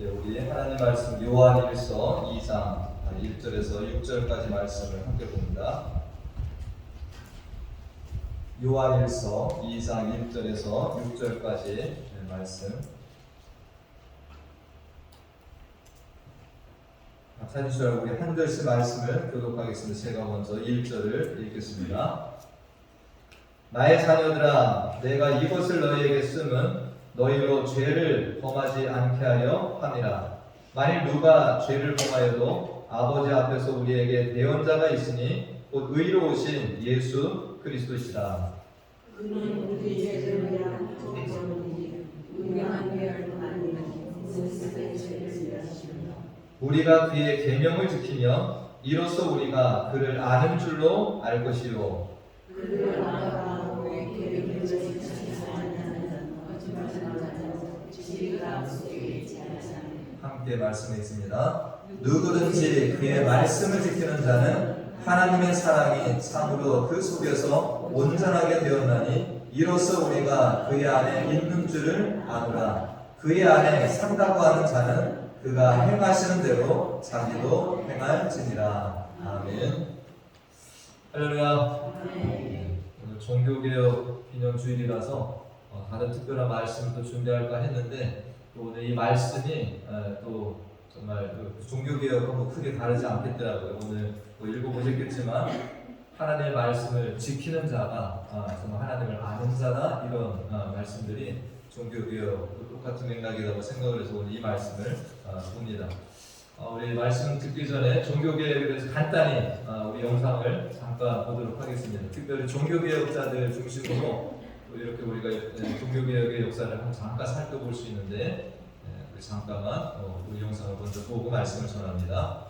우리 하나님 말씀 요한일서 2장 1절에서 6절까지 말씀을 함께 봅니다. 요한일서 2장 1절에서 6절까지 말씀. 찾으시라고 우리 한 절씩 말씀을 교독하겠습니다. 제가 먼저 1절을 읽겠습니다. 나의 자녀들아, 내가 이것을 너희에게 쓰면 너희로 죄를 범하지 않게 하려 함이라. 만일 누가 죄를 범하여도 아버지 앞에서 우리에게 대언자가 있으니 곧 의로우신 예수 그리스도시라. 그는 우리 죄를 위한 통정이니 유명한 계열도 아니면 스스로의 죄를 위하시며 우리가 그의 계명을 지키며 이로써 우리가 그를 아는 줄로 알 것이요. 그를 알아가고 계명을 지키지 아니하는 거짓말하는 자는 지혜가 속에 있지 않으며. 함께 말씀하겠습니다. 누구든지 그의 말씀을 지키는 자는 하나님의 사랑이 참으로 그 속에서 온전하게 되었나니 이로써 우리가 그의 안에 있는 줄을 아노라. 그의 안에 산다고 하는 자는 그가 행하시는 대로 자기도 행할지니라. 아멘. 할렐루야. 오늘 종교개혁 기념주일이라서 다른 특별한 말씀을 또 준비할까 했는데 또 오늘 이 말씀이 또 정말 종교개혁하고 크게 다르지 않겠더라고요. 오늘 읽어보셨겠지만 하나님의 말씀을 지키는 자가 정말 하나님을 아는 자다, 이런 말씀들이 종교개혁 똑같은 맥락이라고 생각을 해서 오늘 이 말씀을 봅니다. 우리 말씀 듣기 전에 종교개혁에 대해서 간단히 우리 영상을 잠깐 보도록 하겠습니다. 특별히 종교개혁자들 중심으로 이렇게 우리가 종교개혁의 역사를 잠깐 살펴볼 수 있는데 잠깐만 우리 영상을 먼저 보고 말씀을 전합니다.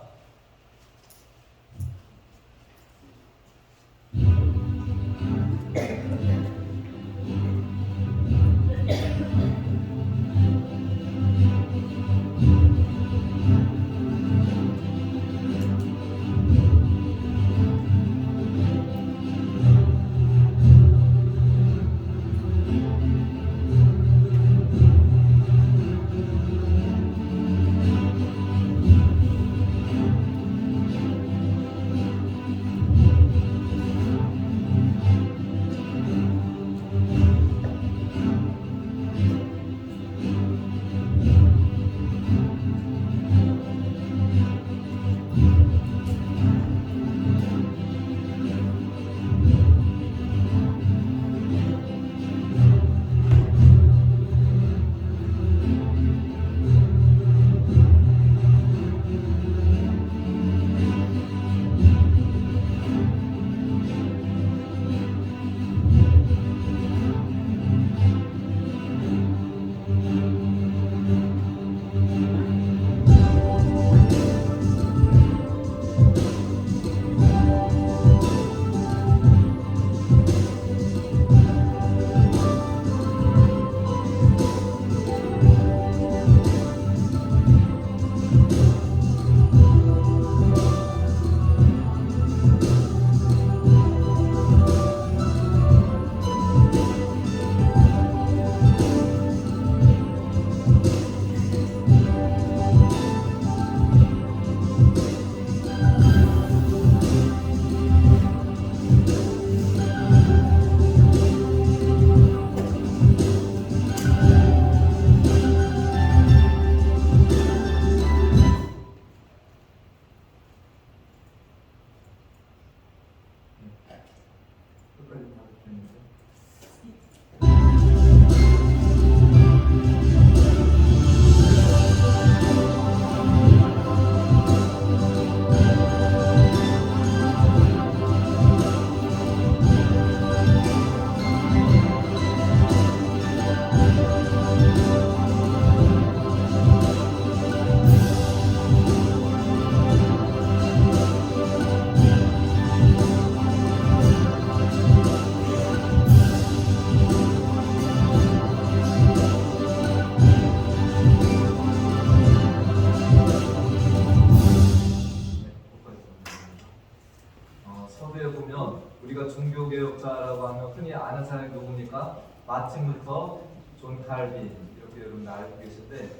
종교개혁자라고 하면 흔히 아는 사람이 누굽니까? 마틴 루터, 존 칼빈, 이렇게 여러분 알고 계신데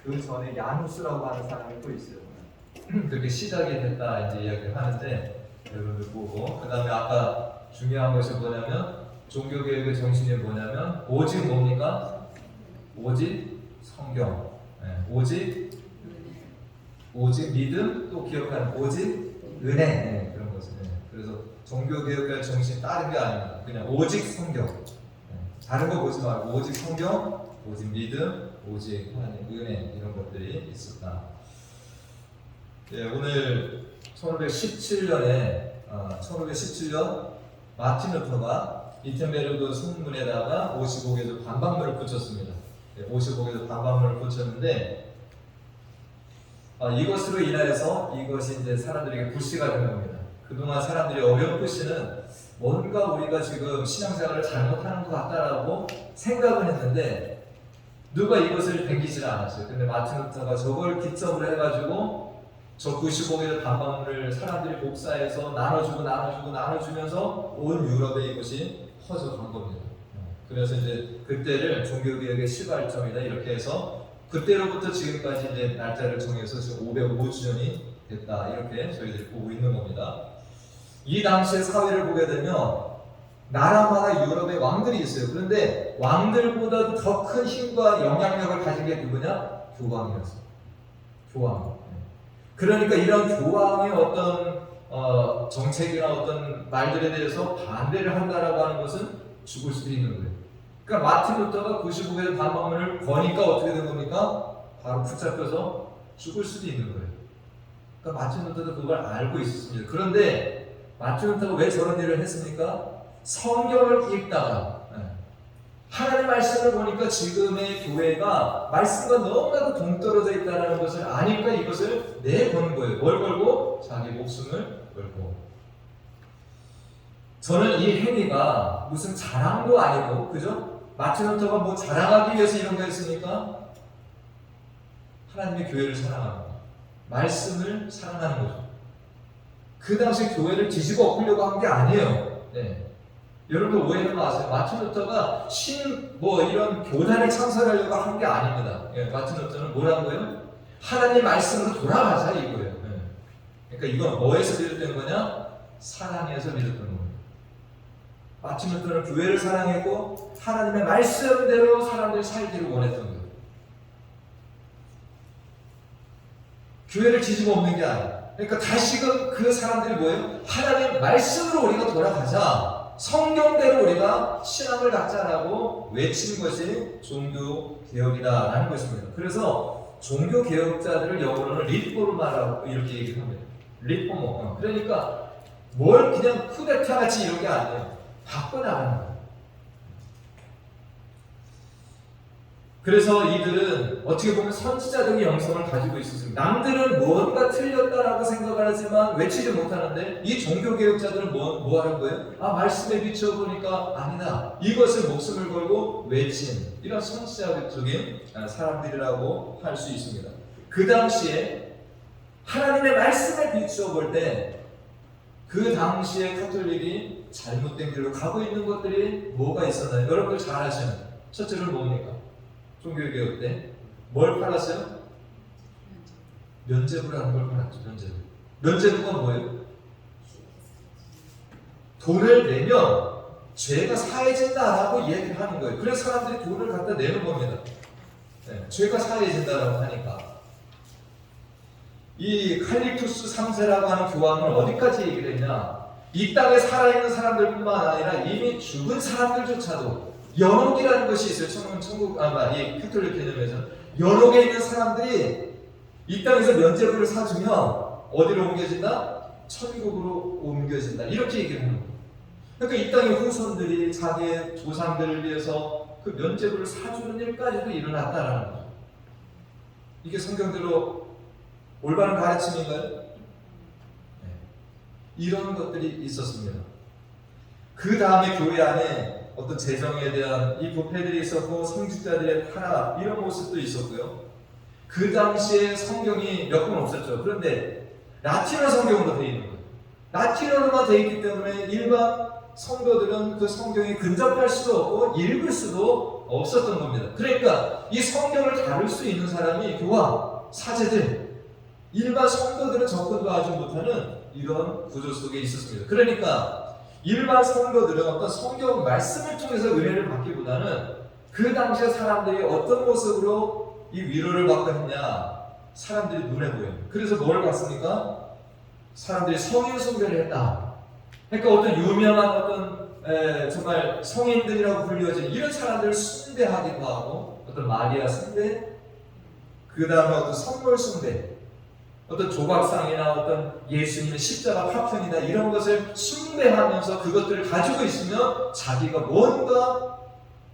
그 전에 야누스라고 하는 사람이 또 있어요. 그렇게 시작이 됐다 이제 이야기를 하는데 여러분들 보고, 그 다음에 아까 중요한 것이 뭐냐면 종교개혁의 정신이 뭐냐면 오직 뭡니까? 오직 성경, 오직 믿음, 또 기억하는 오직 은혜, 그런 거죠. 그래서 종교개혁의 정신 다른 게 아닙니다. 그냥 오직 성경, 다른 거 보지 말고 오직 성경, 오직 믿음, 오직 하나님 은혜, 이런 것들이 있었다. 오늘 1517년 마틴 루터가 이텐베르그 성문에다가 55개조 반박문을 붙였습니다. 55개조 반박문을 붙였는데 이것으로 인하여서 이것이 이제 사람들에게 불씨가 된 겁니다. 그동안 사람들이 어려운 불씨는 뭔가 우리가 지금 신앙생활을 잘못하는 것 같다라고 생각을 했는데 누가 이것을 뱅기질 않았어요. 근데 마틴 루터가 저걸 기점으로 해가지고 저 95개의 반박문을 사람들이 복사해서 나눠주면서 온 유럽에 이것이 퍼져간 겁니다. 그래서 이제 그때를 종교개혁의 시발점이다 이렇게 해서 그때로부터 지금까지 이제 날짜를 정해서 지금 505주년이 됐다 이렇게 저희들이 보고 있는 겁니다. 이 당시의 사회를 보게 되면 나라마다 유럽에 왕들이 있어요. 그런데 왕들보다도 더 큰 힘과 영향력을 가진 게 누구냐? 교황이었어요. 교황. 그러니까 이런 교황의 어떤 정책이나 어떤 말들에 대해서 반대를 한다라고 하는 것은 죽을 수도 있는 거예요. 그러니까 마틴 루터가 95개의 반박문을 거니까 어떻게 된 겁니까? 바로 붙잡혀서 죽을 수도 있는 거예요. 그러니까 마틴 루터도 그걸 알고 있었습니다. 그런데 마틴 루터가 왜 저런 일을 했습니까? 성경을 읽다가 하나님의 말씀을 보니까 지금의 교회가 말씀과 너무나도 동떨어져 있다는 것을 아니까 이것을 내거는 거예요. 뭘 걸고? 자기 목숨을 걸고. 저는 이 행위가 무슨 자랑도 아니고, 그죠? 마틴 루터가 뭐 자랑하기 위해서 이런 거 했습니까? 하나님의 교회를 사랑하는 거, 말씀을 사랑하는 거죠. 그 당시 교회를 뒤집어 엎으려고 한 게 아니에요. 여러분 오해는 마세요. 마틴 루터가 이런 교단을 창설하려고 한 게 아닙니다. 마틴 루터는 뭐라는 거예요? 하나님 말씀으로 돌아가자 이거예요. 그러니까 이건 뭐에서 비롯된 거냐? 사랑에서 비롯된 겁니다. 마틴 루터는 교회를 사랑했고 하나님의 말씀대로 사람들이 살기를 원했던 거예요. 교회를 뒤집어 엎는 게 아니에요. 그러니까 다시금 그 사람들이 뭐예요? 하나님 말씀으로 우리가 돌아가자. 성경대로 우리가 신앙을 갖자라고 외친 것이 종교개혁이다라는 것입니다. 그래서 종교개혁자들을 영어로는 리포머라고 이렇게 얘기를 합니다. 리포머. 그러니까 뭘 그냥 쿠데타같이 이런 게 아니에요. 바꿔나가는 거예요. 그래서 이들은 어떻게 보면 선지자적인 영성을 가지고 있었습니다. 남들은 뭔가 틀렸다라고 생각을 하지만 외치지 못하는데 이 종교개혁자들은 뭐 하는 거예요? 말씀에 비춰보니까 아니다. 이것을 목숨을 걸고 외친 이런 선지자적인 사람들이라고 할 수 있습니다. 그 당시에 하나님의 말씀에 비추어 때 그 당시에 카톨릭이 잘못된 길로 가고 있는 것들이 뭐가 있었나요? 여러분들 잘 아시는 첫째로 뭡니까? 종교개혁 때 뭘 팔았어요? 면죄부라는 걸 팔았죠. 면죄부가 뭐예요? 돈을 내면 죄가 사해진다라고 얘기를 하는 거예요. 그래서 사람들이 돈을 갖다 내는 겁니다. 죄가 사해진다라고 하니까. 이 칼릭투스 3세라고 하는 교황은 어디까지 얘기를 했냐? 이 땅에 살아있는 사람들뿐만 아니라 이미 죽은 사람들조차도 연옥이라는 것이 있어요. 이 카톨릭 개념에서 연옥에 있는 사람들이 이 땅에서 면죄부를 사주면 어디로 옮겨진다? 천국으로 옮겨진다. 이렇게 얘기를 하는 거예요. 그러니까 이 땅의 후손들이 자기의 조상들을 위해서 그 면죄부를 사주는 일까지도 일어났다라는 거죠. 이게 성경대로 올바른 가르침인가요? 이런 것들이 있었습니다. 그 다음에 교회 안에 어떤 재정에 대한 이 부패들이 있었고 성직자들의 타락 이런 모습도 있었고요. 그 당시에 성경이 몇 권 없었죠. 그런데 라틴어 성경으로 되어 있는 거예요. 라틴어로만 되어 있기 때문에 일반 성도들은 그 성경에 근접할 수도 없고 읽을 수도 없었던 겁니다. 그러니까 이 성경을 다룰 수 있는 사람이 교와 사제들, 일반 성도들은 접근도 하지 못하는 이런 구조 속에 있었습니다. 그러니까 일반 성도들은 어떤 성경 말씀을 통해서 은혜를 받기보다는 그 당시에 사람들이 어떤 모습으로 이 위로를 받고 했냐, 사람들이 눈에 보여요. 그래서 뭘 봤습니까? 사람들이 성인 숭배를 했다. 그러니까 어떤 유명한 어떤 정말 성인들이라고 불리워진 이런 사람들을 숭배하기도 하고, 어떤 마리아 숭배, 그 다음에 어떤 선물 숭배, 어떤 조각상이나 어떤 예수님의 십자가 파편이나 이런 것을 숭배하면서 그것들을 가지고 있으면 자기가 뭔가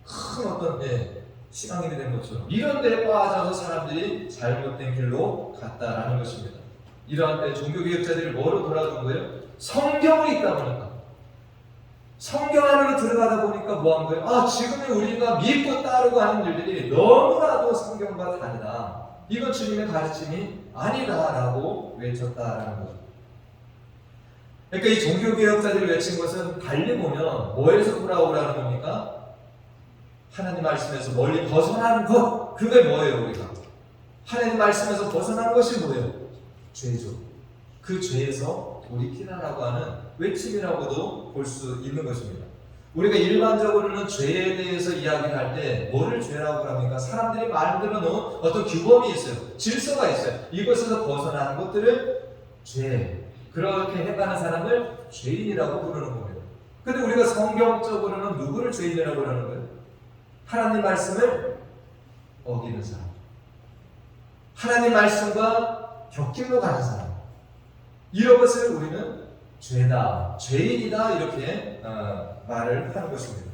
큰 어떤 신앙인이 된 것처럼 이런 데에 빠져서 사람들이 잘못된 길로 갔다라는 것입니다. 이러한 때 종교개혁자들이 뭐로 돌아온 거예요? 성경이 있다 보니까, 성경 안으로 들어가다 보니까 뭐 한 거예요? 아, 지금의 우리가 믿고 따르고 하는 일들이 너무나도 성경과 다르다. 이건 주님의 가르침이 아니다라고 외쳤다라는 거죠. 그러니까 이 종교개혁자들이 외친 것은 달리 보면 뭐에서 돌아오라는 겁니까? 하나님 말씀에서 멀리 벗어나는 것, 그게 뭐예요? 우리가 하나님 말씀에서 벗어난 것이 뭐예요? 죄죠. 그 죄에서 우리 피나라고 하는 외침이라고도 볼 수 있는 것입니다. 우리가 일반적으로는 죄에 대해서 이야기를 할 때 뭐를 죄라고 합니까? 사람들이 만들어 놓은 어떤 규범이 있어요. 질서가 있어요. 이것에서 벗어나는 것들을 죄, 그렇게 해가는 사람을 죄인이라고 부르는 겁니다. 근데 우리가 성경적으로는 누구를 죄인이라고 하는 거예요? 하나님 말씀을 어기는 사람, 하나님 말씀과 격길로 가는 사람, 이런 것을 우리는 죄다, 죄인이다 이렇게 말을 하는 것입니다.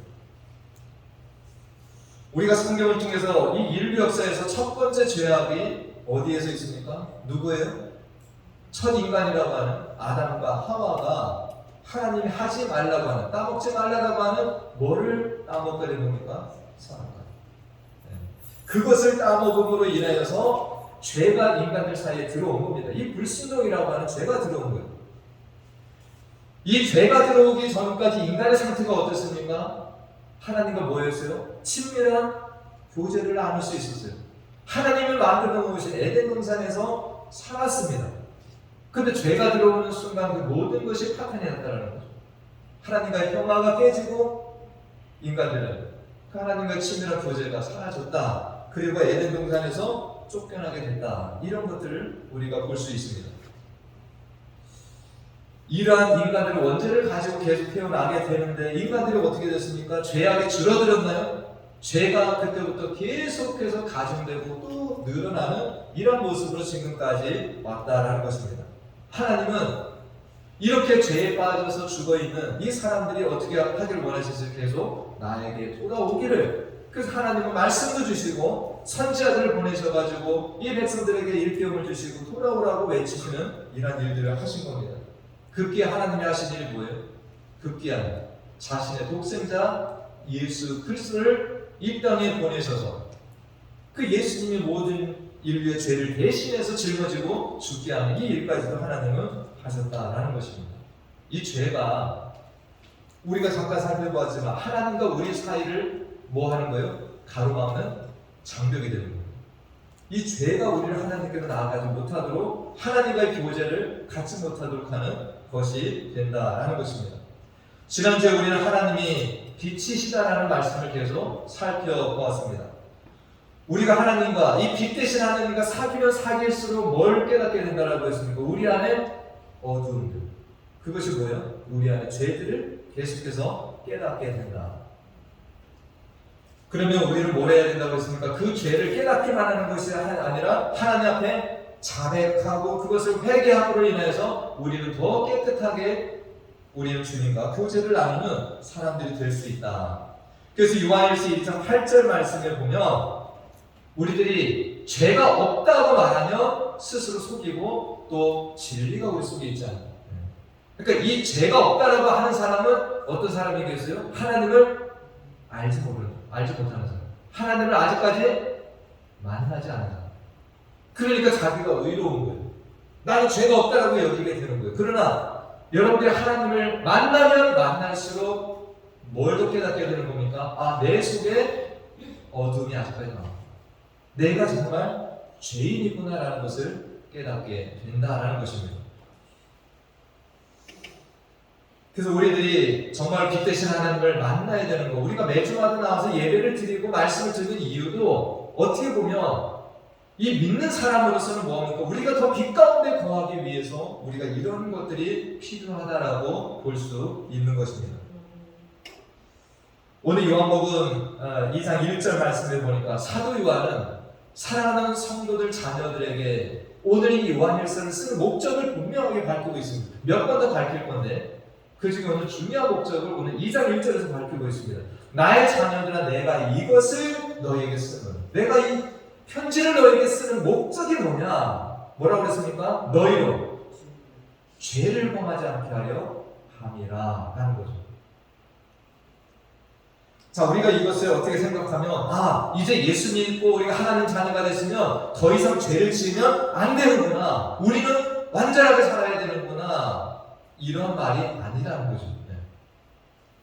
우리가 성경을 통해서 이 인류 역사에서 첫 번째 죄악이 어디에서 있습니까? 누구예요? 첫 인간이라고 하는 아담과 하와가 하나님이 하지 말라고 하는, 따먹지 말라고 하는 뭐를 따먹게 된 겁니까? 선악과. 그것을 따먹음으로 인하여서 죄가 인간들 사이에 들어온 겁니다. 이 불순종이라고 하는 죄가 들어온 거예요. 이 죄가 들어오기 전까지 인간의 상태가 어땠습니까? 하나님과 뭐였어요? 친밀한 교제를 나눌 수 있었어요. 하나님을 만들어 놓으신 에덴 동산에서 살았습니다. 근데 죄가 들어오는 순간 그 모든 것이 파탄이 났다는 거죠. 하나님과의 평화가 깨지고 인간들은 그 하나님과 친밀한 교제가 사라졌다. 그리고 에덴 동산에서 쫓겨나게 됐다. 이런 것들을 우리가 볼 수 있습니다. 이러한 인간들의 원죄를 가지고 계속 태어나게 되는데 인간들이 어떻게 됐습니까? 죄악에 줄어들었나요? 죄가 그때부터 계속해서 가중되고 또 늘어나는 이런 모습으로 지금까지 왔다라는 것입니다. 하나님은 이렇게 죄에 빠져서 죽어있는 이 사람들이 어떻게 하기를 원하셨어요? 계속 나에게 돌아오기를. 그래서 하나님은 말씀도 주시고 선지자들을 보내셔가지고 이 백성들에게 일깨움을 주시고 돌아오라고 외치시는 이런 일들을 하신 겁니다. 급기야 하나님이 하신 일이 뭐예요? 급기야 자신의 독생자 예수 그리스도를 이 땅에 보내셔서 그 예수님이 모든 인류의 죄를 대신해서 짊어지고 죽게 하는 이 일까지도 하나님은 하셨다라는 것입니다. 이 죄가 우리가 잠깐 살펴보았지만 하나님과 우리 사이를 뭐 하는 거예요? 가로막는 장벽이 되는 거예요. 이 죄가 우리를 하나님께로 나아가지 못하도록 하나님과의 교제를 갖지 못하도록 하는 것이 된다라는 것입니다. 지난주에 우리는 하나님이 빛이시다라는 말씀을 계속 살펴보았습니다. 우리가 하나님과 이 빛 대신 하나님과 사귀면 사귈수록 뭘 깨닫게 된다라고 했습니까? 우리 안에 어두움들, 그것이 뭐예요? 우리 안에 죄들을 계속해서 깨닫게 된다. 그러면 우리는 뭘 해야 된다고 했습니까? 그 죄를 깨닫기만 하는 것이 아니라 하나님 앞에 자백하고 그것을 회개함으로 인해서 우리는 더 깨끗하게 우리는 주님과 교제를 나누는 사람들이 될 수 있다. 그래서 요한일서 1장 8절 말씀에 보면 우리들이 죄가 없다고 말하면 스스로 속이고 또 진리가 우리 속에 있지 않아요. 그러니까 이 죄가 없다라고 하는 사람은 어떤 사람이겠어요? 하나님을 알지 못하는 사람. 하나님을 아직까지 만나지 않은 사람. 그러니까 자기가 의로운 거예요. 나는 죄가 없다라고 여기게 되는 거예요. 그러나 여러분들이 하나님을 만나면 만날수록 뭘 더 깨닫게 되는 겁니까? 아, 내 속에 어둠이 아직까지 남아. 내가 정말 죄인이구나라는 것을 깨닫게 된다라는 것입니다. 그래서 우리들이 정말 빛 대신 하나님을 만나야 되는 거, 우리가 매주마다 나와서 예배를 드리고 말씀을 듣는 이유도 어떻게 보면 이 믿는 사람으로서는 뭐합니까? 우리가 더 빛 가운데 거하기 위해서 우리가 이런 것들이 필요하다라고 볼 수 있는 것입니다. 오늘 요한복음 2장 1절 말씀에 보니까 사도 요한은 사랑하는 성도들 자녀들에게 오늘 이 요한일서를 쓰는 목적을 분명하게 밝히고 있습니다. 몇 번 더 밝힐 건데 그 중에 오늘 중요한 목적을 오늘 2장 1절에서 밝히고 있습니다. 나의 자녀들아, 내가 이것을 너희에게 쓰는, 내가 이 편지를 너희에게 쓰는 목적이 뭐냐? 뭐라고 그랬습니까? 너희로 죄를 범하지 않게 하려 함이라 하는 거죠. 자, 우리가 이것을 어떻게 생각하면 이제 예수 믿고 우리가 하나님 자녀가 됐으면 더 이상 죄를 지으면 안 되는구나, 우리는 완전하게 살아야 되는구나, 이런 말이 아니라는 거죠. 네.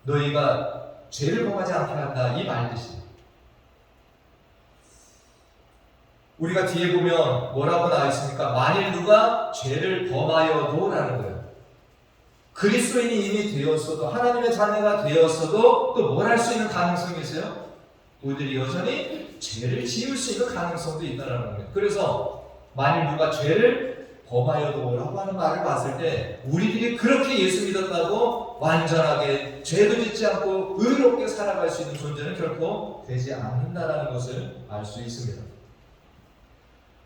너희가 죄를 범하지 않게 한다, 이 말뜻이. 우리가 뒤에 보면 뭐라고 나와 있습니까? 만일 누가 죄를 범하여도 라는 거예요. 그리스도인이 이미 되었어도, 하나님의 자녀가 되었어도 또 뭘 할 수 있는 가능성이 있어요? 우리들이 여전히 죄를 지을 수 있는 가능성도 있다는 겁니다. 그래서 만일 누가 죄를 범하여도 라고 하는 말을 봤을 때 우리들이 그렇게 예수 믿었다고 완전하게 죄도 짓지 않고 의롭게 살아갈 수 있는 존재는 결코 되지 않는다는 것을 알 수 있습니다.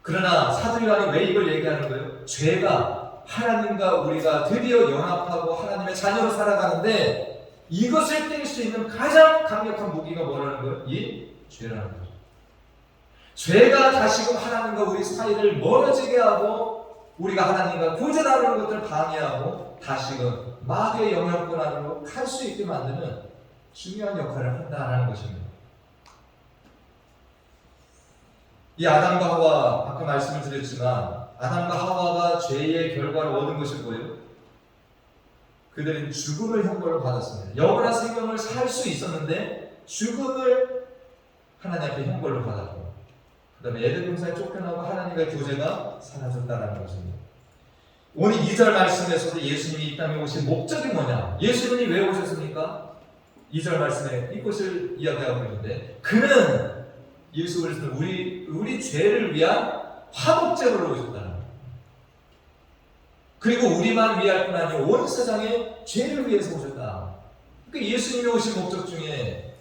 그러나 사도 요한이 왜 이걸 얘기하는 거예요? 죄가 하나님과 우리가 드디어 연합하고 하나님의 자녀로 살아가는데 이것을 뗄 수 있는 가장 강력한 무기가 뭐라는 거예요? 이 죄라는 거죠. 죄가 다시금 하나님과 우리 사이를 멀어지게 하고 우리가 하나님과 교제하는 것들을 방해하고 다시금 마귀의 영향권 안으로 갈 수 있게 만드는 중요한 역할을 한다는 것입니다. 이 아담과 하와, 아까 말씀을 드렸지만 아담과 하와가 죄의 결과를 얻은 것이 뭐예요? 그들은 죽음을 형벌을 받았습니다. 영원한 생명을 살 수 있었는데 죽음을 하나님 앞에 형벌을 받았고, 그 다음에 에덴 동산에 쫓겨나고 하나님과의 교제가 사라졌다는 것입니다. 오늘 2절 말씀에서도 예수님이 이 땅에 오신 목적이 뭐냐? 예수님이 왜 오셨습니까? 2절 말씀에 이것을 이야기하고 있는데, 그는 예수 그리스도는 우리 죄를 위한 화목제물로 오셨다는 거예요. 그리고 우리만 위할 뿐 아니라 온 세상의 죄를 위해서 오셨다. 그러니까 예수님이 오신 목적 중에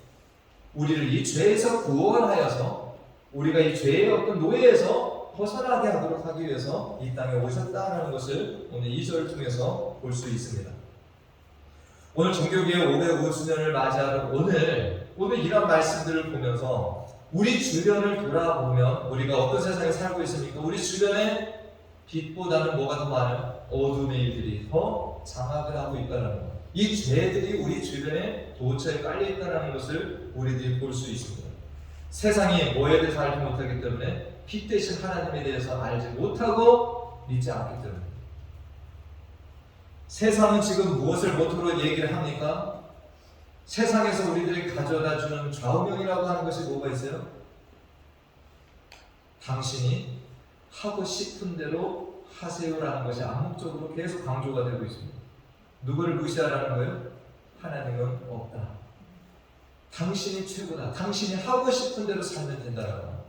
우리를 이 죄에서 구원하여서 우리가 이 죄의 어떤 노예에서 벗어나게 하도록 하기 위해서 이 땅에 오셨다는 것을 오늘 2절을 통해서 볼 수 있습니다. 오늘 종교개혁 505주년을 맞이하는 오늘 이런 말씀들을 보면서 우리 주변을 돌아보면 우리가 어떤 세상에 살고 있습니까? 우리 주변에 빛보다는 뭐가 더 많아요? 어둠의 일들이 더 장악을 하고 있다는 것. 이 죄들이 우리 주변에 도처에 깔려 있다는 것을 우리들이 볼 수 있습니다. 세상이 뭐에 대해서 알지 못하기 때문에 빛 대신 하나님에 대해서 알지 못하고 믿지 않기 때문에. 세상은 지금 무엇을 모토로 얘기를 합니까? 세상에서 우리들이 가져다주는 좌우명이라고 하는 것이 뭐가 있어요? 당신이 하고 싶은 대로 하세요라는 것이 암묵적으로 계속 강조가 되고 있습니다. 누구를 무시하라는 거예요? 하나님은 없다. 당신이 최고다. 당신이 하고 싶은 대로 살면 된다라고 합니다.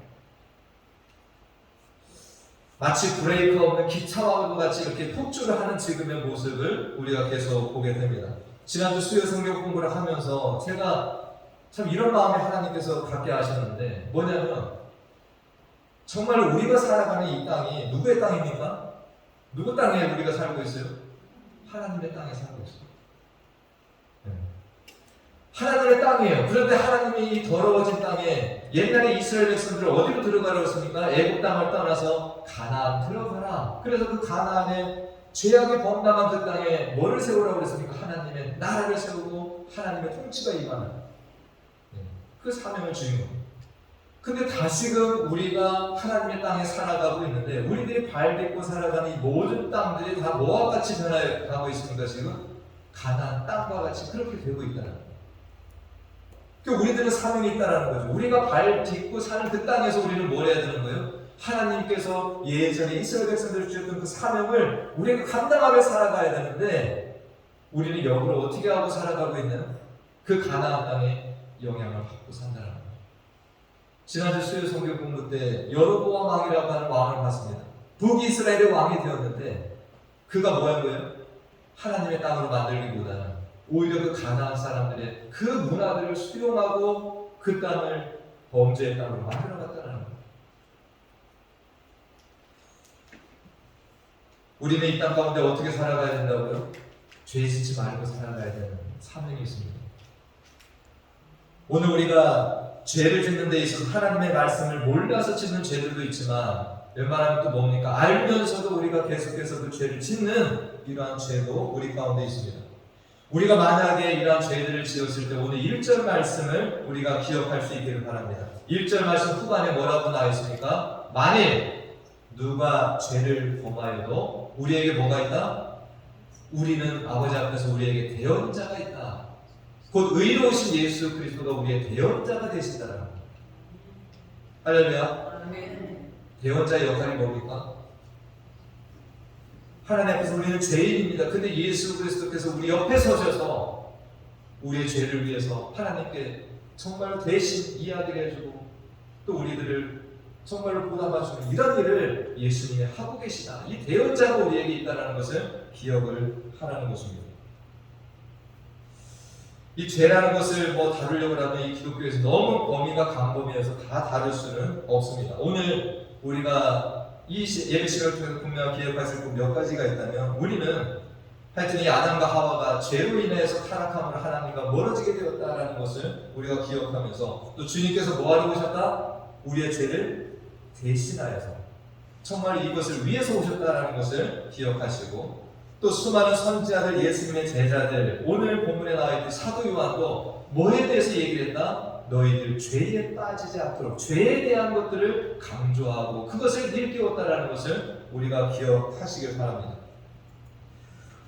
마치 브레이크 없는 기차와도 같이 이렇게 폭주를 하는 지금의 모습을 우리가 계속 보게 됩니다. 지난주 수요 성경 공부를 하면서 제가 참 이런 마음을 하나님께서 갖게 하셨는데, 뭐냐면 정말 우리가 살아가는 이 땅이 누구의 땅입니까? 누구 땅에 우리가 살고 있어요? 하나님의 땅에 살고 있어요. 하나님의 땅이에요. 그런데 하나님이 이 더러워진 땅에 옛날에 이스라엘 백성들을 어디로 들어가라고 했습니까? 애국 땅을 떠나서 가나안 들어가라. 그래서 그 가나안에 죄악의 범람한 그 땅에 뭐를 세우라고 그랬습니까? 하나님의 나라를 세우고 하나님의 통치가 임하는 그 사명을 주인 겁니다. 근데 다시금 우리가 하나님의 땅에 살아가고 있는데 우리들이 발 딛고 살아가는 이 모든 땅들이 다 뭐와 같이 변해가고 있습니까? 지금 가나안 땅과 같이 그렇게 되고 있다는 거예요. 우리들은 사명이 있다는 거죠. 우리가 발 딛고 사는 그 땅에서 우리는 뭘 해야 되는 거예요? 하나님께서 예전에 이스라엘 백성들을 주셨던 그 사명을 우리가 감당하며 살아가야 되는데 우리는 역으로 어떻게 하고 살아가고 있는 그 가나안 땅에 영향을 받고 산다는 거예요. 지난주 수요 성경 공부 때 여로보암 왕이라고 하는 왕을 봤습니다. 북이스라엘의 왕이 되었는데 그가 뭐 한 거예요? 하나님의 땅으로 만들기보다는 오히려 그 가나안 사람들의 그 문화들을 수용하고 그 땅을 범죄의 땅으로 만들어갔다는 거예요. 우리는 이 땅 가운데 어떻게 살아가야 된다고요? 죄 짓지 말고 살아가야 되는 사명이 있습니다. 오늘 우리가 죄를 짓는 데 있어서 하나님의 말씀을 몰라서 짓는 죄들도 있지만 웬만하면 또 뭡니까? 알면서도 우리가 계속해서 그 죄를 짓는 이러한 죄도 우리 가운데 있습니다. 우리가 만약에 이러한 죄들을 지었을 때 오늘 1절 말씀을 우리가 기억할 수 있기를 바랍니다. 1절 말씀 후반에 뭐라고 나와 있습니까? 만일 누가 죄를 범하여도 우리에게 뭐가 있다? 우리는 아버지 앞에서 우리에게 대언자가 있다. 곧 의로우신 예수 그리스도가 우리의 대언자가 되신다는 겁니다. 할렐루야. 대언자의 역할이 뭡니까? 하나님 앞에서 우리는 죄인입니다. 근데 예수 그리스도께서 우리 옆에 서셔서 우리의 죄를 위해서 하나님께 정말로 대신 이야기를 해주고 또 우리들을 정말로 보답해주는 이런 일을 예수님이 하고 계시다. 이 대언자가 우리에게 있다는 것을 기억을 하라는 것입니다. 이 죄라는 것을 다루려고 하면 이 기독교에서 너무 범위가 광범위해서 다 다룰 수는 없습니다. 오늘 우리가 이 예배 시간을 통해서 분명히 기억하실 몇 가지가 있다면 우리는 하여튼 이 아담과 하와가 죄로 인해서 타락함으로 하나님과 멀어지게 되었다는 것을 우리가 기억하면서 또 주님께서 뭐하러 오셨다? 우리의 죄를 대신하여서 정말 이것을 위해서 오셨다는 것을 기억하시고 또 수많은 선지자들, 예수님의 제자들, 오늘 본문에 나와 있는 사도 요한도 뭐에 대해서 얘기를 했다? 너희들 죄에 빠지지 않도록 죄에 대한 것들을 강조하고 그것을 일깨웠다는 것을 우리가 기억하시길 바랍니다.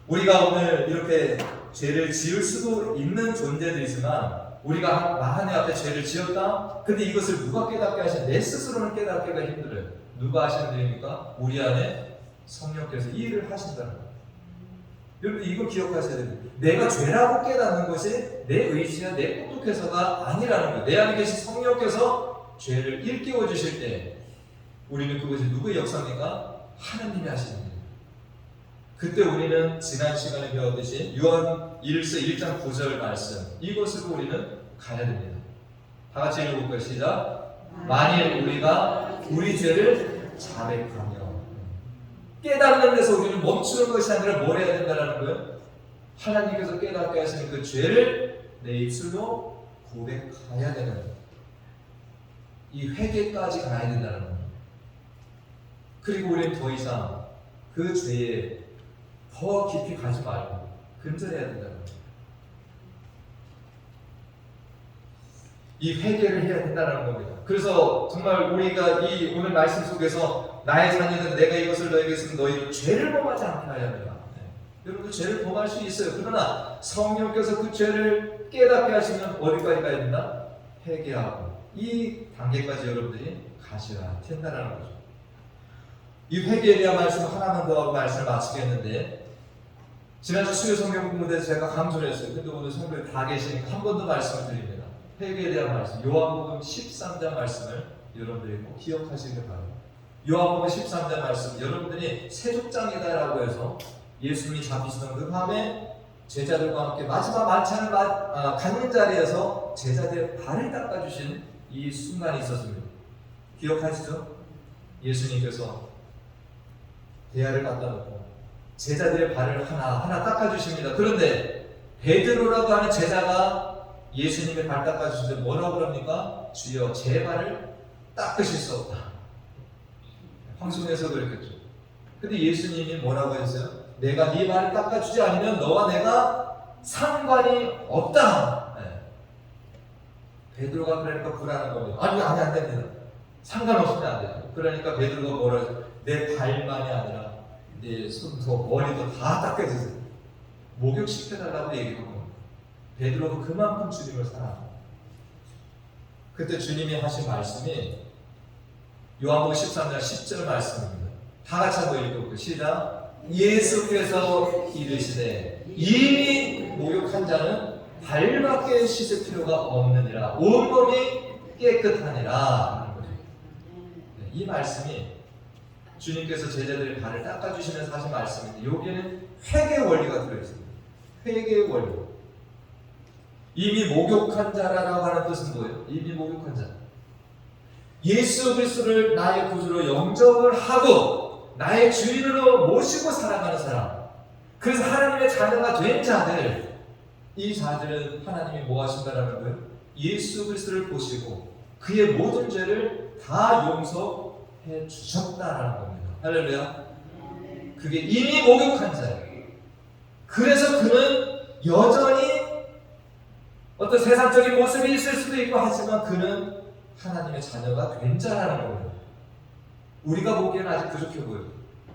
우리가 오늘 이렇게 죄를 지을 수도 있는 존재들이지만 우리가 하나님 앞에 죄를 지었다? 근데 이것을 누가 깨닫게 하시는? 내 스스로는 깨닫기가 힘들어요. 누가 하시는 일입니까? 우리 안에 성령께서 이 일을 하신다는 거예요. 여러분 이거 기억하셔야 됩니다. 내가 죄라고 깨닫는 것이 내 의지나 내 똑똑해서가 아니라는 거예요. 내 안에 계신 성령께서 죄를 일깨워 주실 때 우리는 그것이 누구의 역사입니까? 하나님이 하시는 거예요. 그때 우리는 지난 시간에 배웠듯이 요한 1서 1장 9절 말씀 이것으로 우리는 가야 됩니다. 다 같이 읽어볼까요? 시작. 만일 우리가 우리 죄를 자백하며 깨닫는 데서 우리는 멈추는 것이 아니라 뭘 해야 된다는 거예요? 하나님께서 깨닫게 하시는 그 죄를 내 입술로 고백해야 되는 이 회개까지 가야 된다는 거예요. 그리고 우리는 더 이상 그 죄에 더 깊이 가지 말고 근절해야 된다는 거예요. 이 회개를 해야 된다는 겁니다. 그래서 정말 우리가 이 오늘 말씀 속에서 나의 자녀는 내가 이것을 너에게 했으면 너희는 죄를 범하지 않게 하여야 합니다. 여러분들 죄를 범할 수 있어요. 그러나 성령께서 그 죄를 깨닫게 하시면 어디까지 가야 된다? 회개하고 이 단계까지 여러분들이 가셔야 된다는 거죠. 이 회개에 대한 말씀 하나만 더 하고 말씀을 마치겠는데 지난주 수요 성경 공부 때 제가 강조를 했어요. 근데 오늘 성도에 다 계시니까 한 번 더 말씀을 드립니다. 회개에 대한 말씀 요한복음 13장 말씀을 여러분들이 꼭 기억하시길 바랍니다. 요한복음 13장 말씀 여러분들이 세족장이다라고 해서 예수님이 잡히시던 그 밤에 제자들과 함께 마지막 만찬을 갖는 자리에서 제자들의 발을 닦아주신 이 순간이 있었습니다. 기억하시죠? 예수님께서 대야를 갖다 놓고 제자들의 발을 하나하나 닦아주십니다. 그런데 베드로라고 하는 제자가 예수님의 발 닦아주실 때 뭐라고 그럽니까? 주여 제 발을 닦으실 수 없다. 황송해서 그랬겠죠. 근데 예수님이 뭐라고 했어요? 내가 네 발을 닦아주지 않으면 너와 내가 상관이 없다. 네. 베드로가 그러니까 불안한 겁니다. 아니 안 됩니다. 상관없으면 안 돼요. 그러니까 베드로가 뭐라 했어요? 내 발만이 아니라 내 손도 머리도 다 닦아주세요. 목욕시켜달라고 얘기한 겁니다. 베드로가 그만큼 주님을 사랑합니다. 그때 주님이 하신 말씀이 요한복음 13장 10절 말씀입니다. 다 같이 한번 읽어볼게요. 시작. 예수께서 이르시되 이미 목욕한 자는 발밖에 씻을 필요가 없느니라 온몸이 깨끗하니라 하는 거죠. 네, 이 말씀이 주님께서 제자들의 발을 닦아주시면서 하신 말씀인데 여기에는 회개의 원리가 들어있습니다. 회개의 원리. 이미 목욕한 자라고 하는 뜻은 뭐예요? 이미 목욕한 자. 예수 그리스도를 나의 구주로 영접을 하고 나의 주인으로 모시고 살아가는 사람. 그래서 하나님의 자녀가 된 자들. 이 자들은 하나님이 뭐 하신다라는 거예요? 예수 그리스도를 보시고 그의 모든 죄를 다 용서해 주셨다라는 겁니다. 할렐루야. 그게 이미 목욕한 자예요. 그래서 그는 여전히 어떤 세상적인 모습이 있을 수도 있고 하지만 그는 하나님의 자녀가 된 자라는 겁니다. 우리가 보기에는 아직 부족해 보여요.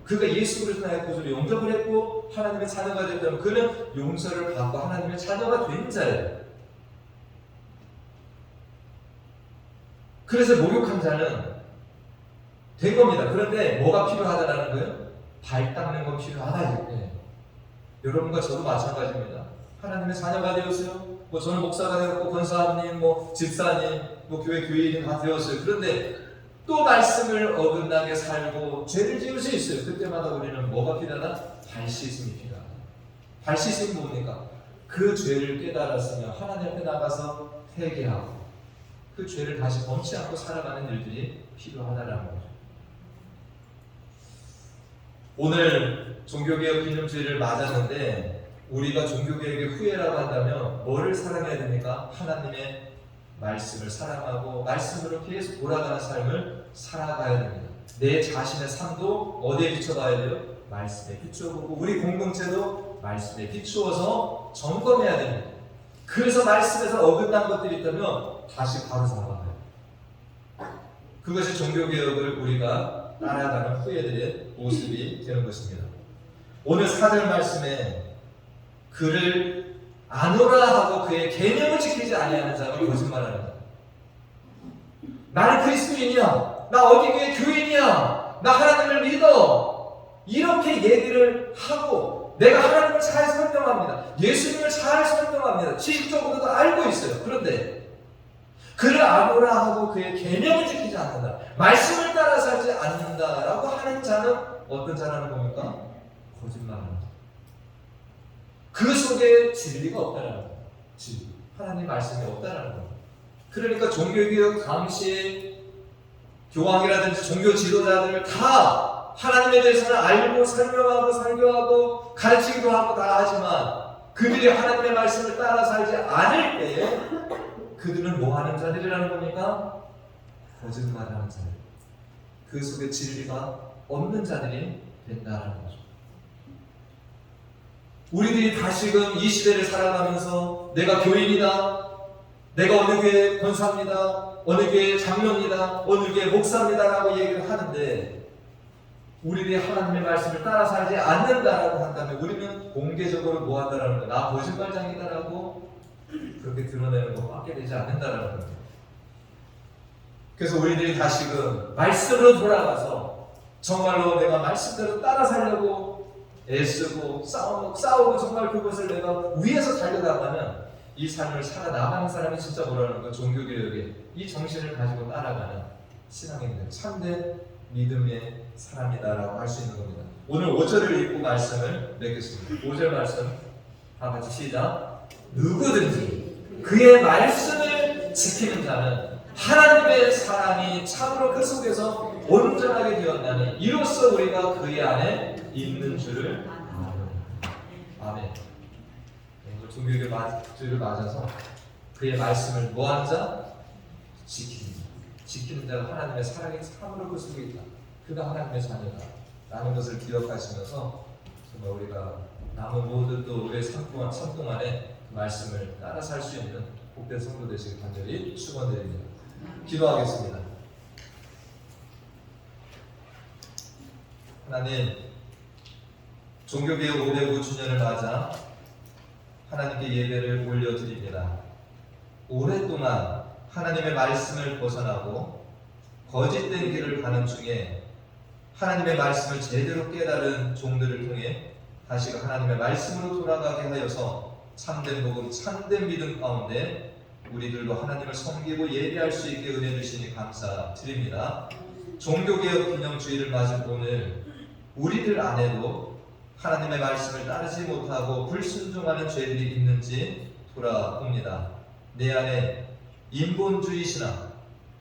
그가 예수 그리스도 나의 구주로 영접을 했고 하나님의 자녀가 됐다면 그는 용서를 받고 하나님의 자녀가 된 자예요. 그래서 목욕한 자는 된 겁니다. 그런데 뭐가 필요하다라는 거예요? 발 닦는 건 필요하다. 네. 여러분과 저도 마찬가지입니다. 하나님의 자녀가 되었어요. 뭐 저는 목사가 되었고 권사님, 뭐 집사님, 뭐 교회 교인이 다 되었어요. 그런데 또 말씀을 어긋나게 살고 죄를 지을 수 있어요. 그때마다 우리는 뭐가 필요하다? 발 씻음이 필요하다. 발 씻음이 뭡니까? 그 죄를 깨달았으면 하나님 앞에 나가서 회개하고 그 죄를 다시 범치 않고 살아가는 일들이 필요하다라는 거죠. 오늘 종교개혁 기념주의를 맞았는데 우리가 종교개혁의 후예라고 한다면 뭐를 사랑해야 됩니까? 하나님의 말씀을 사랑하고 말씀으로 계속 돌아가는 삶을 살아가야 됩니다. 내 자신의 삶도 어디에 비춰봐야 돼요? 말씀에 비추어보고 우리 공동체도 말씀에 비추어서 점검해야 됩니다. 그래서 말씀에서 어긋난 것들이 있다면 다시 바로 잡아가요. 그것이 종교개혁을 우리가 따라가는 후예들의 모습이 되는 것입니다. 오늘 4절 말씀에 그를 아노라 하고 그의 계명을 지키지 아니하는 자가 거짓말합니다. 나는 그리스도인이야. 나 어디 교회 교인이야. 나 하나님을 믿어. 이렇게 얘기를 하고 내가 하나님을 잘 설명합니다. 예수님을 잘 설명합니다. 지식적으로도 알고 있어요. 그런데 그를 아노라 하고 그의 계명을 지키지 않는다. 말씀을 따라 살지 않는다라고 하는 자는 어떤 자라는 겁니까? 거짓말합니다. 그 속에 진리가 없다라는 거예요. 진리. 하나님 말씀이 없다라는 거예요. 그러니까 종교개혁 당시에 교황이라든지 종교 지도자들 다 하나님에 대해서는 알고 설명하고 설교하고 가르치기도 하고 다 하지만 그들이 하나님의 말씀을 따라 살지 않을 때에 그들은 뭐 하는 자들이라는 겁니까? 거짓말하는 자들. 그 속에 진리가 없는 자들이 된다는 거죠. 우리들이 다시금 이 시대를 살아가면서 내가 교인이다, 내가 어느 교회 권사입니다, 어느 교회 장로입니다, 어느 교회 목사입니다라고 얘기를 하는데 우리들이 하나님의 말씀을 따라 살지 않는다라고 한다면 우리는 공개적으로 뭐 한다라는 거야? 나 거짓말장이다라고 그렇게 드러내는 것밖에 되지 않는다라는 거예요. 그래서 우리들이 다시금 말씀으로 돌아가서 정말로 내가 말씀대로 따라 살려고 애쓰고 싸우고 정말 그것을 내가 위에서 달려나가면 이 삶을 살아나가는 사람이 진짜 뭐라는 거야? 종교개혁의 이 정신을 가지고 따라가는 신앙인들, 참된 믿음의 사람이다라고 할 수 있는 겁니다. 오늘 5절을 읽고 말씀을 맺겠습니다. 5절 말씀 다 같이 시작. 누구든지 그의 말씀을 지키는 자는 하나님의 사람이 참으로 그 속에서 온전하게 되었나니 이로써 우리가 그의 안에 있는 줄을 아멘. 오늘 종교개혁을 맞아서 그의 말씀을 뭐하는 자? 지키는 자가 하나님의 사랑이 참으로 그 속에 있다. 그가 하나님의 자녀다 라는 것을 기억하시면서 정말 우리가 남은 모든 또 우리의 삶 동안에 그 말씀을 따라 살 수 있는 복된 성도 되시길 간절히 축원드립니다. 기도하겠습니다. 하나님, 종교개혁 509주년을 맞아 하나님께 예배를 올려드립니다. 오랫동안 하나님의 말씀을 벗어나고 거짓된 길을 가는 중에 하나님의 말씀을 제대로 깨달은 종들을 통해 다시금 하나님의 말씀으로 돌아가게 하여서 참된 복음, 참된 믿음 가운데 우리들도 하나님을 섬기고 예배할 수 있게 은혜 주시니 감사드립니다. 종교개혁 기념주의를 맞은 오늘 우리들 안에도 하나님의 말씀을 따르지 못하고 불순종하는 죄들이 있는지 돌아봅니다. 내 안에 인본주의 신앙,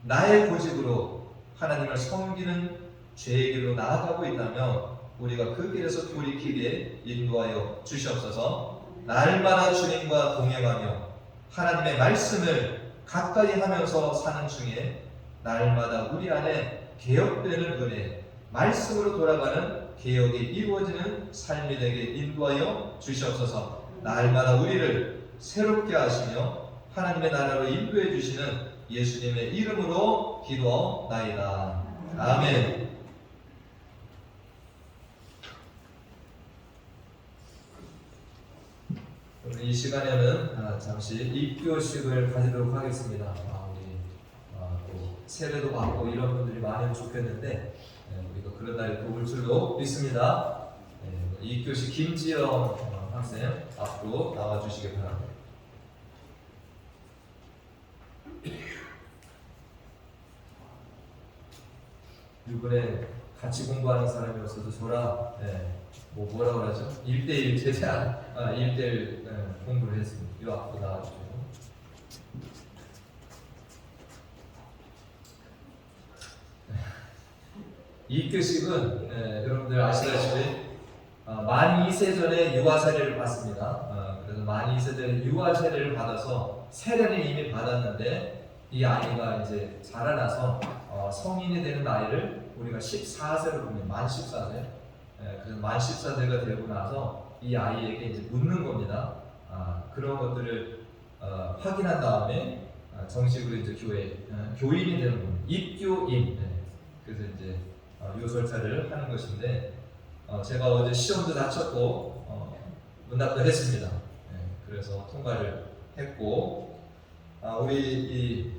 나의 고집으로 하나님을 섬기는 죄의 길로 나아가고 있다면 우리가 그 길에서 돌이키게 인도하여 주시옵소서. 날마다 주님과 동행하며 하나님의 말씀을 가까이 하면서 사는 중에 날마다 우리 안에 개혁되는 은혜, 말씀으로 돌아가는 개혁이 이루어지는 삶이 되게 인도하여 주시옵소서. 날마다 우리를 새롭게 하시며 하나님의 나라로 인도해 주시는 예수님의 이름으로 기도하나이다. 아멘. 오늘 이 시간에는 잠시 입교식을 가지도록 하겠습니다. 우리 또 세례도 받고 이런 분들이 많으면 좋겠는데 우리가 그런 날이 올 줄로 믿습니다. 입교식 김지영 학생 앞으로 나와주시기 바랍니다. 이번에 같이 공부하는 사람이 없어서 저랑 뭐라 그러죠? 1대1 제자 1대1 공부를 했습니다. 이 앞으로 나와주세요. 이 교식은 여러분들 아시다시피 만 2세 전에 유아 세례를 받습니다. 그래서 만 2세 전에 유아 세례를 받아서 세례는 이미 받았는데 이 아이가 이제 자라나서 성인이 되는 나이를 우리가 14세로 보면 만 14세. 그래서 만 14세가 되고 나서 이 아이에게 이제 묻는 겁니다. 그런 것들을 확인한 다음에 정식으로 이제 교인이 되는 겁니다. 입교인. 그래서 이제 요 절차를 하는 것인데 제가 어제 시험도 다 쳤고 문답도 했습니다. 그래서 통과를 했고 우리 이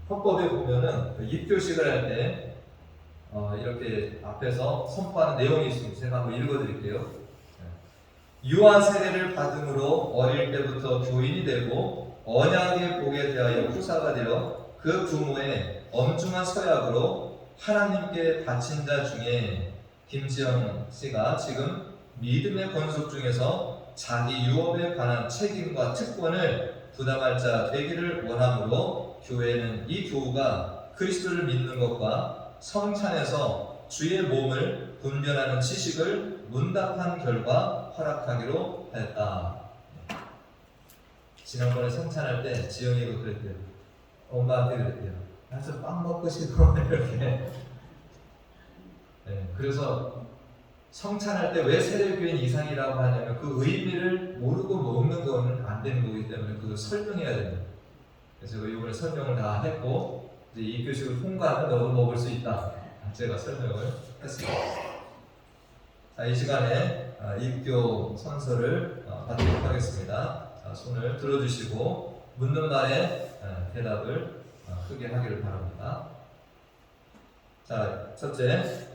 헌법에 보면은 입교식을 할 때 이렇게 앞에서 선포하는 내용이 있습니다. 제가 한번 읽어드릴게요. 유아 세례를 받음으로 어릴 때부터 교인이 되고 언약의 복에 대하여 후사가 되어 그 부모의 엄중한 서약으로 하나님께 바친 자 중에 김지영 씨가 지금 믿음의 권속 중에서 자기 유업에 관한 책임과 특권을 부담할 자 되기를 원하므로 교회는 이 교우가 그리스도를 믿는 것과 성찬에서 주의 몸을 분별하는 지식을 문답한 결과 허락하기로 했다. 지난번에 성찬할 때 지영이가 그랬대요. 엄마한테 그랬대요. 나저 빵 먹고 싶어 이렇게. 그래서 성찬할 때 왜 세례교인 이상이라고 하냐면 그 의미를 모르고 먹는 거는 안 되는 거기 때문에 그걸 설명해야 됩니다. 그래서 제가 이번에 설명을 다 했고 이제 이 교식을 통과하면 너도 먹을 수 있다. 제가 설명을 했습니다. 자, 이 시간에 입교 선서를 받도록 하겠습니다. 자, 손을 들어주시고 묻는 말에 대답을 크게 하기를 바랍니다. 자, 첫째,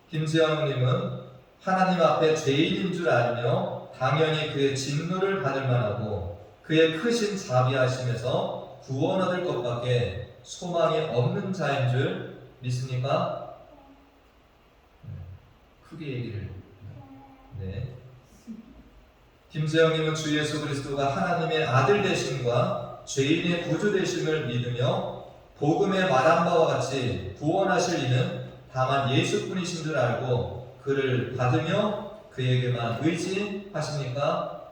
김지영님은 하나님 앞에 죄인인 줄 알며 당연히 그의 진노를 받을 만하고 그의 크신 자비하심에서 구원 얻을 것밖에 소망이 없는 자인 줄 믿습니까? 크게 얘기를. 네. 김재영님은 주 예수 그리스도가 하나님의 아들 되심과 죄인의 구주 되심을 믿으며 복음에 말한 바와 같이 구원하실 이는 다만 예수뿐이신 줄 알고 그를 받으며 그에게만 의지하십니까?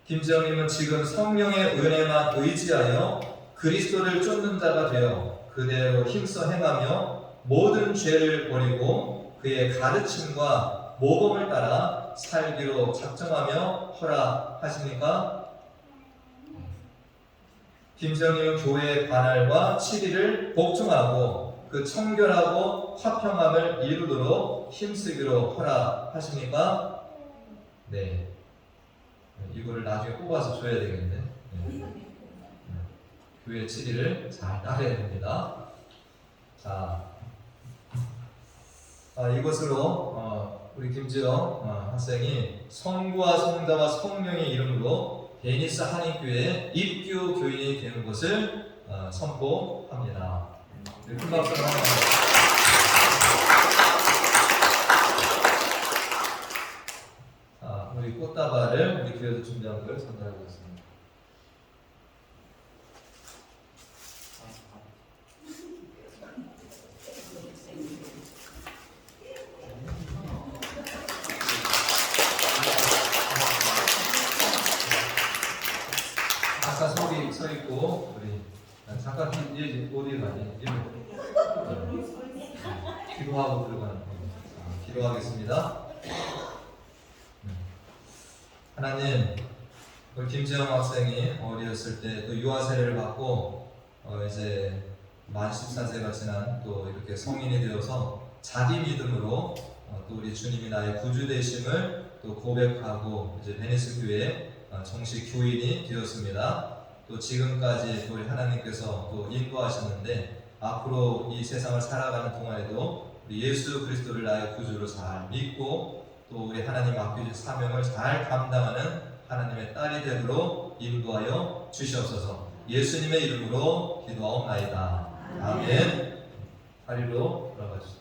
김재영님은 지금 성령의 은혜만 의지하여 그리스도를 쫓는 자가 되어 그대로 힘써 행하며 모든 죄를 버리고 그의 가르침과 모범을 따라 살기로 작정하며 허락하십니까? 김정일은 교회의 관할과 치리를 복종하고 그 청결하고 화평함을 이루도록 힘쓰기로 허락하십니까? 네. 이거를 나중에 뽑아서 줘야 되겠네. 교회 치리를 잘 따라야 됩니다. 자, 이것으로 우리 김지영 학생이 성부와 성자와 성령의 이름으로 베니스 한인교회 입교 교인이 되는 것을 선포합니다. 큰 박수로 우리 꽃다발을 우리 교회에서 준비한 걸 전달하겠습니다. 아까 서 있고 우리 잠깐 어디 가니? 기도하고 들어가는 거. 기도하겠습니다. 하나님, 우리 김지영 학생이 어렸을 때 또 유아 세례를 받고 이제 만 14세가 지난 또 이렇게 성인이 되어서 자기 믿음으로 또 우리 주님이 나의 구주 되심을 또 고백하고 이제 베니스 교회 정식 교인이 되었습니다. 또 지금까지 또 우리 하나님께서 또 인도하셨는데 앞으로 이 세상을 살아가는 동안에도 우리 예수 그리스도를 나의 구주로 잘 믿고 또 우리 하나님 맡겨주신 사명을 잘 감당하는 하나님의 딸이 되도록 인도하여 주시옵소서. 예수님의 이름으로 기도하옵나이다. 아멘. 자리로 돌아가 주시죠.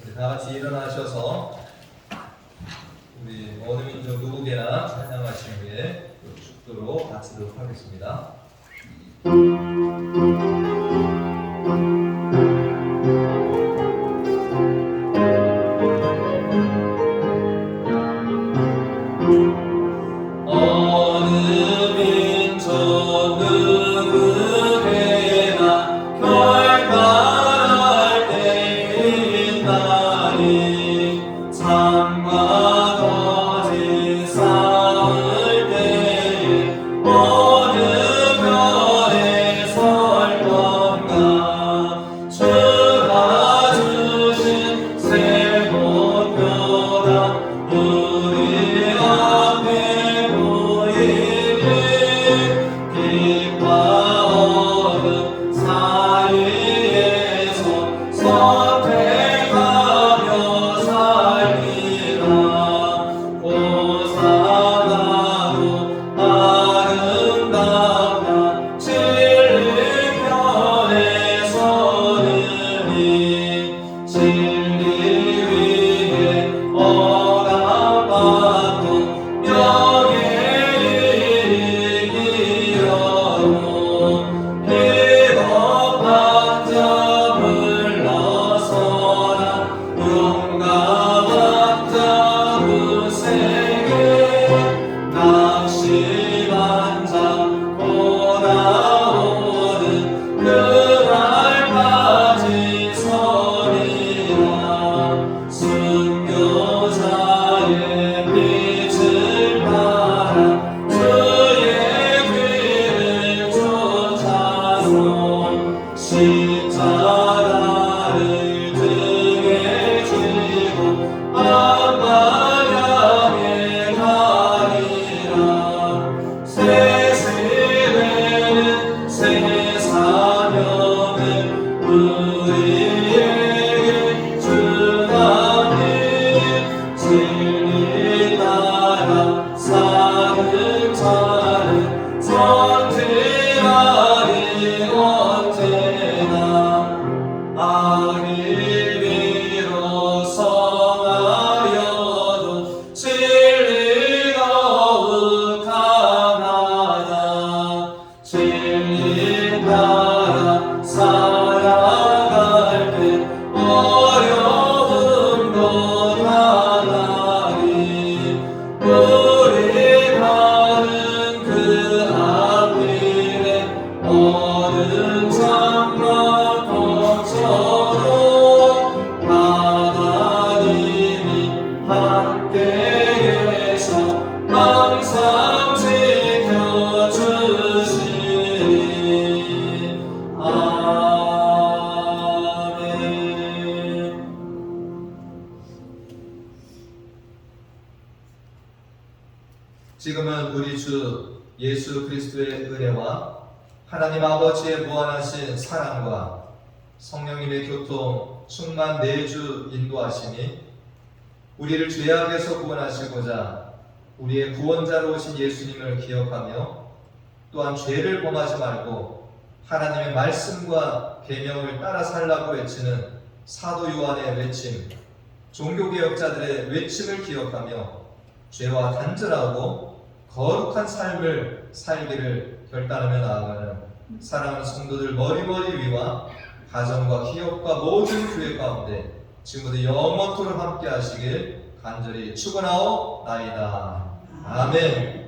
우리 다 같이 일어나셔서 우리 어느 민족 누구게나 찬양하신 후에 축도로 바치도록 하겠습니다. 우리 가는 그 앞 그리스도의 은혜와 하나님 아버지의 무한하신 사랑과 성령님의 교통 충만 내주 인도하심이 우리를 죄악에서 구원하시고자 우리의 구원자로 오신 예수님을 기억하며 또한 죄를 범하지 말고 하나님의 말씀과 계명을 따라 살라고 외치는 사도 요한의 외침, 종교개혁자들의 외침을 기억하며 죄와 단절하고 거룩한 삶을 살기를 결단하며 나아가는 사랑하는 성도들 머리머리 위와 가정과 기업과 모든 교회 가운데 지금부터 영원토록 함께 하시길 간절히 축원하옵나이다. 아멘.